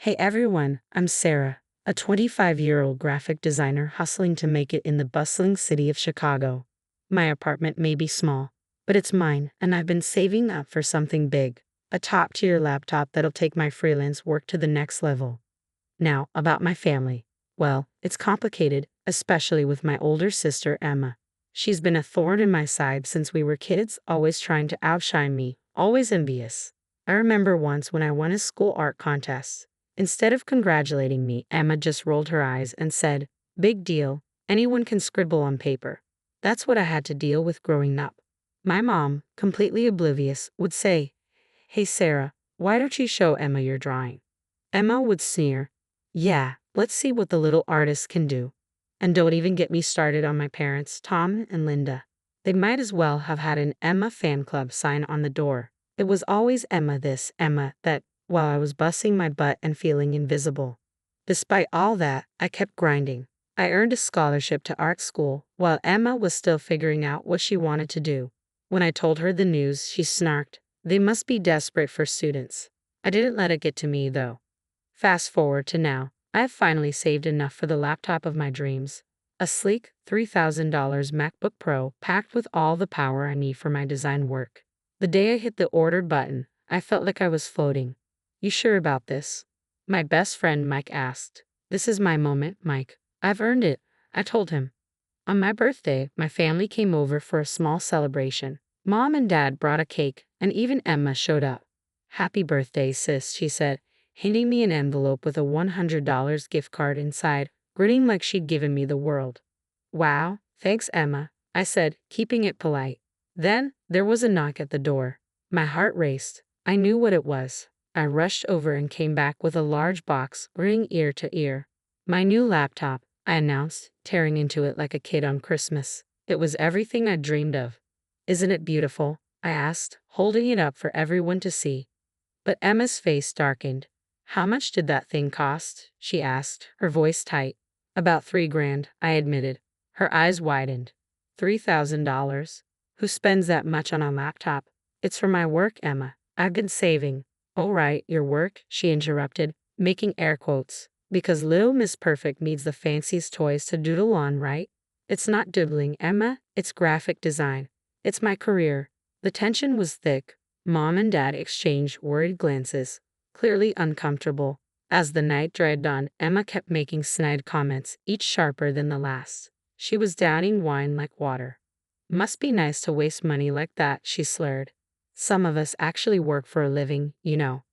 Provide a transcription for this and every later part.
Hey everyone, I'm Sarah, a 25-year-old graphic designer hustling to make it in the bustling city of Chicago. My apartment may be small, but it's mine, and I've been saving up for something big, a top-tier laptop that'll take my freelance work to the next level. Now, about my family. Well, it's complicated, especially with my older sister Emma. She's been a thorn in my side since we were kids, always trying to outshine me, always envious. I remember once when I won a school art contest. Instead of congratulating me, Emma just rolled her eyes and said, "Big deal, anyone can scribble on paper." That's what I had to deal with growing up. My mom, completely oblivious, would say, "Hey Sarah, why don't you show Emma your drawing?" Emma would sneer, "Yeah, let's see what the little artist can do." And don't even get me started on my parents, Tom and Linda. They might as well have had an Emma fan club sign on the door. It was always Emma this, Emma that, while I was busting my butt and feeling invisible. Despite all that, I kept grinding. I earned a scholarship to art school while Emma was still figuring out what she wanted to do. When I told her the news, she snarked, "They must be desperate for students." I didn't let it get to me, though. Fast forward to now, I have finally saved enough for the laptop of my dreams. A sleek $3,000 MacBook Pro packed with all the power I need for my design work. The day I hit the ordered button, I felt like I was floating. "You sure about this?" my best friend Mike asked. "This is my moment, Mike. I've earned it," I told him. On my birthday, my family came over for a small celebration. Mom and Dad brought a cake, and even Emma showed up. "Happy birthday, sis," she said, handing me an envelope with a $100 gift card inside, grinning like she'd given me the world. "Wow, thanks, Emma," I said, keeping it polite. Then, there was a knock at the door. My heart raced. I knew what it was. I rushed over and came back with a large box, grinning ear to ear. "My new laptop," I announced, tearing into it like a kid on Christmas. It was everything I dreamed of. "Isn't it beautiful?" I asked, holding it up for everyone to see. But Emma's face darkened. "How much did that thing cost?" she asked, her voice tight. "About $3,000, I admitted. Her eyes widened. $3,000? Who spends that much on a laptop? "It's for my work, Emma. I've been saving." "Oh right, your work," she interrupted, making air quotes. "Because Little Miss Perfect needs the fanciest toys to doodle on, right?" "It's not doodling, Emma. It's graphic design. It's my career." The tension was thick. Mom and Dad exchanged worried glances, clearly uncomfortable. As the night dragged on, Emma kept making snide comments, each sharper than the last. She was downing wine like water. "Must be nice to waste money like that," she slurred. "Some of us actually work for a living, you know."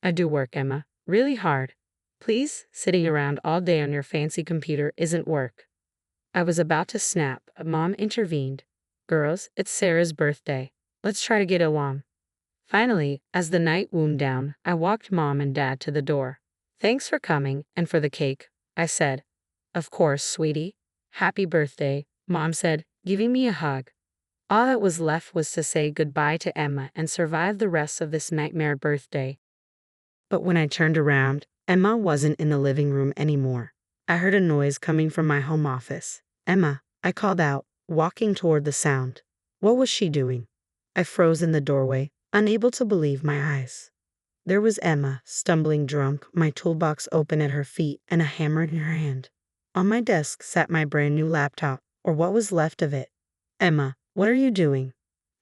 "I do work, Emma. Really hard." "Please, sitting around all day on your fancy computer isn't work." I was about to snap, but Mom intervened. "Girls, it's Sarah's birthday. Let's try to get along." Finally, as the night wound down, I walked Mom and Dad to the door. "Thanks for coming, and for the cake," I said. "Of course, sweetie. Happy birthday," Mom said, giving me a hug. All that was left was to say goodbye to Emma and survive the rest of this nightmare birthday. But when I turned around, Emma wasn't in the living room anymore. I heard a noise coming from my home office. "Emma," I called out, walking toward the sound. What was she doing? I froze in the doorway, unable to believe my eyes. There was Emma, stumbling drunk, my toolbox open at her feet and a hammer in her hand. On my desk sat my brand new laptop, or what was left of it. "Emma, what are you doing?"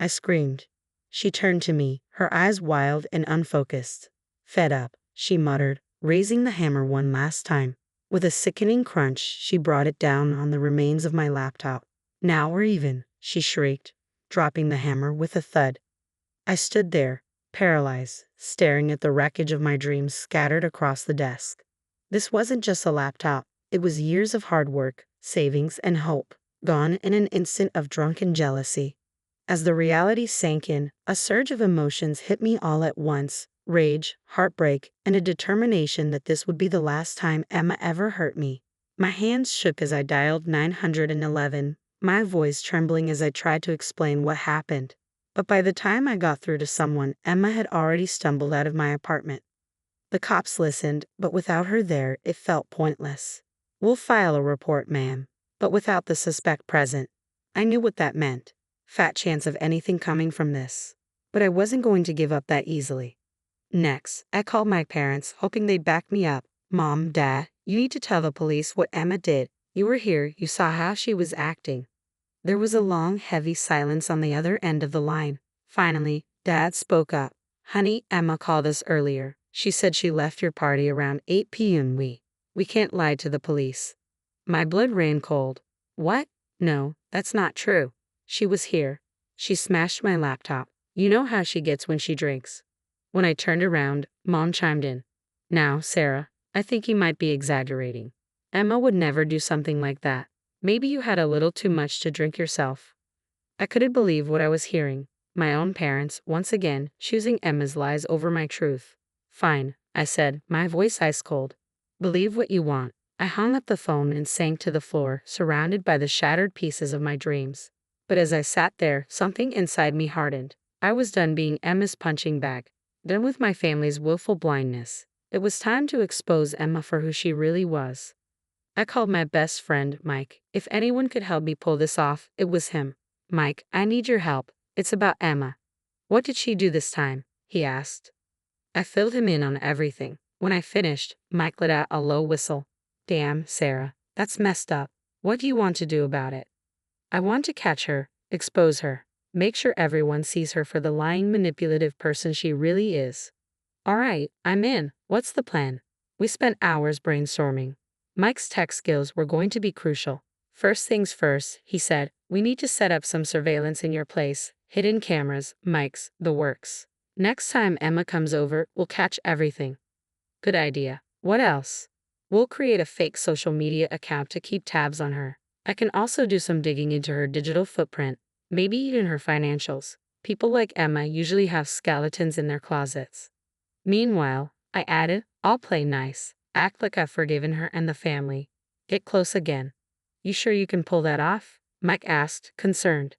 I screamed. She turned to me, her eyes wild and unfocused. "Fed up," she muttered, raising the hammer one last time. With a sickening crunch, she brought it down on the remains of my laptop. "Now we're even," she shrieked, dropping the hammer with a thud. I stood there, paralyzed, staring at the wreckage of my dreams scattered across the desk. This wasn't just a laptop. It was years of hard work, savings, and hope, gone in an instant of drunken jealousy. As the reality sank in, a surge of emotions hit me all at once. Rage, heartbreak, and a determination that this would be the last time Emma ever hurt me. My hands shook as I dialed 911, my voice trembling as I tried to explain what happened. But by the time I got through to someone, Emma had already stumbled out of my apartment. The cops listened, but without her there, it felt pointless. "We'll file a report, ma'am, but without the suspect present." I knew what that meant. Fat chance of anything coming from this. But I wasn't going to give up that easily. Next, I called my parents, hoping they'd back me up. Mom, Dad, you need to tell the police what Emma did. You were here, you saw how she was acting. There was a long, heavy silence on the other end of the line. Finally, Dad spoke up. Honey, Emma called us earlier. She said she left your party around 8 p.m. We can't lie to the police. My blood ran cold. What? No, that's not true. She was here. She smashed my laptop. You know how she gets when she drinks. When I turned around, Mom chimed in. Now, Sarah, I think you might be exaggerating. Emma would never do something like that. Maybe you had a little too much to drink yourself. I couldn't believe what I was hearing. My own parents, once again, choosing Emma's lies over my truth. Fine, I said, my voice ice cold. Believe what you want. I hung up the phone and sank to the floor, surrounded by the shattered pieces of my dreams. But as I sat there, something inside me hardened. I was done being Emma's punching bag, done with my family's willful blindness. It was time to expose Emma for who she really was. I called my best friend, Mike. If anyone could help me pull this off, it was him. Mike, I need your help. It's about Emma. What did she do this time? He asked. I filled him in on everything. When I finished, Mike let out a low whistle. Damn, Sarah, that's messed up. What do you want to do about it? I want to catch her, expose her, make sure everyone sees her for the lying, manipulative person she really is. All right, I'm in. What's the plan? We spent hours brainstorming. Mike's tech skills were going to be crucial. First things first, he said, we need to set up some surveillance in your place, hidden cameras, mics, the works. Next time Emma comes over, we'll catch everything. Good idea. What else? We'll create a fake social media account to keep tabs on her. I can also do some digging into her digital footprint, maybe even her financials. People like Emma usually have skeletons in their closets. Meanwhile, I added, I'll play nice, act like I've forgiven her and the family. Get close again. You sure you can pull that off? Mike asked, concerned.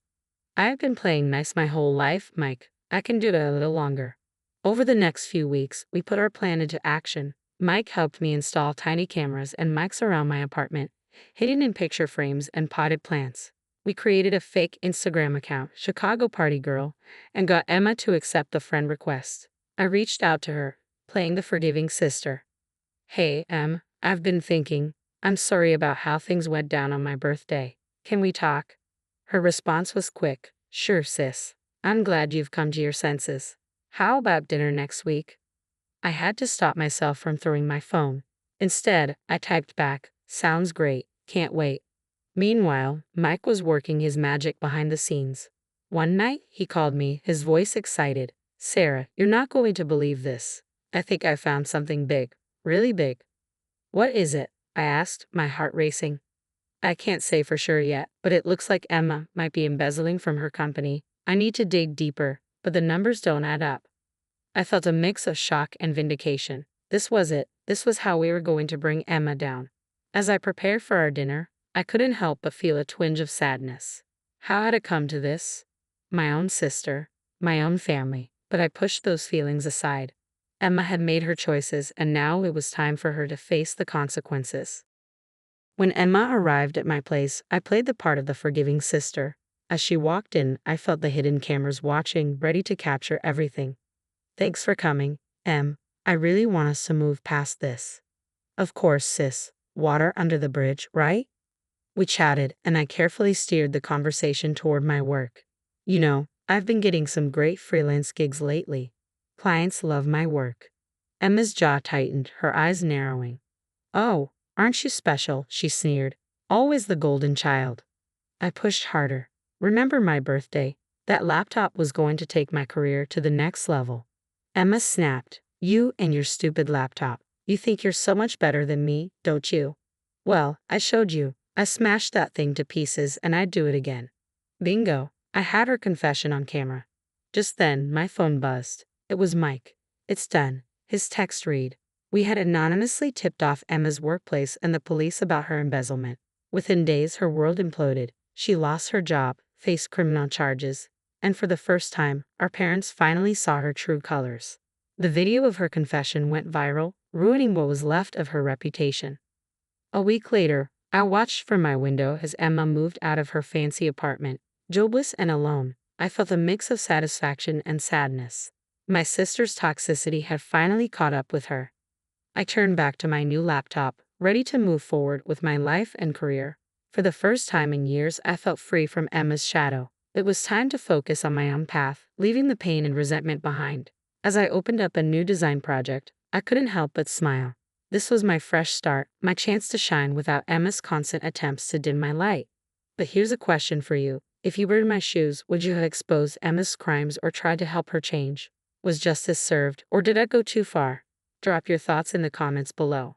I've been playing nice my whole life, Mike. I can do it a little longer. Over the next few weeks, we put our plan into action. Mike helped me install tiny cameras and mics around my apartment, hidden in picture frames and potted plants. We created a fake Instagram account, Chicago Party Girl, and got Emma to accept the friend request. I reached out to her, playing the forgiving sister. Hey, Em, I've been thinking. I'm sorry about how things went down on my birthday. Can we talk? Her response was quick. Sure, sis. I'm glad you've come to your senses. How about dinner next week? I had to stop myself from throwing my phone. Instead, I typed back, sounds great, can't wait. Meanwhile, Mike was working his magic behind the scenes. One night, he called me, his voice excited. Sarah, you're not going to believe this. I think I found something big. Really big. What is it? I asked, my heart racing. I can't say for sure yet, but it looks like Emma might be embezzling from her company. I need to dig deeper, but the numbers don't add up. I felt a mix of shock and vindication. This was it. This was how we were going to bring Emma down. As I prepared for our dinner, I couldn't help but feel a twinge of sadness. How had it come to this? My own sister, my own family, but I pushed those feelings aside. Emma had made her choices, and now it was time for her to face the consequences. When Emma arrived at my place, I played the part of the forgiving sister. As she walked in, I felt the hidden cameras watching, ready to capture everything. Thanks for coming, Em. I really want us to move past this. Of course, sis. Water under the bridge, right? We chatted, and I carefully steered the conversation toward my work. You know, I've been getting some great freelance gigs lately. Clients love my work. Emma's jaw tightened, her eyes narrowing. Oh, aren't you special? She sneered. Always the golden child. I pushed harder. Remember my birthday? That laptop was going to take my career to the next level. Emma snapped. You and your stupid laptop. You think you're so much better than me, don't you? Well, I showed you. I smashed that thing to pieces and I'd do it again. Bingo. I had her confession on camera. Just then, my phone buzzed. It was Mike. It's done. His text read. We had anonymously tipped off Emma's workplace and the police about her embezzlement. Within days, her world imploded. She lost her job, faced criminal charges, and for the first time, our parents finally saw her true colors. The video of her confession went viral, ruining what was left of her reputation. A week later, I watched from my window as Emma moved out of her fancy apartment. Jobless and alone, I felt a mix of satisfaction and sadness. My sister's toxicity had finally caught up with her. I turned back to my new laptop, ready to move forward with my life and career. For the first time in years, I felt free from Emma's shadow. It was time to focus on my own path, leaving the pain and resentment behind. As I opened up a new design project, I couldn't help but smile. This was my fresh start, my chance to shine without Emma's constant attempts to dim my light. But here's a question for you. If you were in my shoes, would you have exposed Emma's crimes or tried to help her change? Was justice served, or did I go too far? Drop your thoughts in the comments below.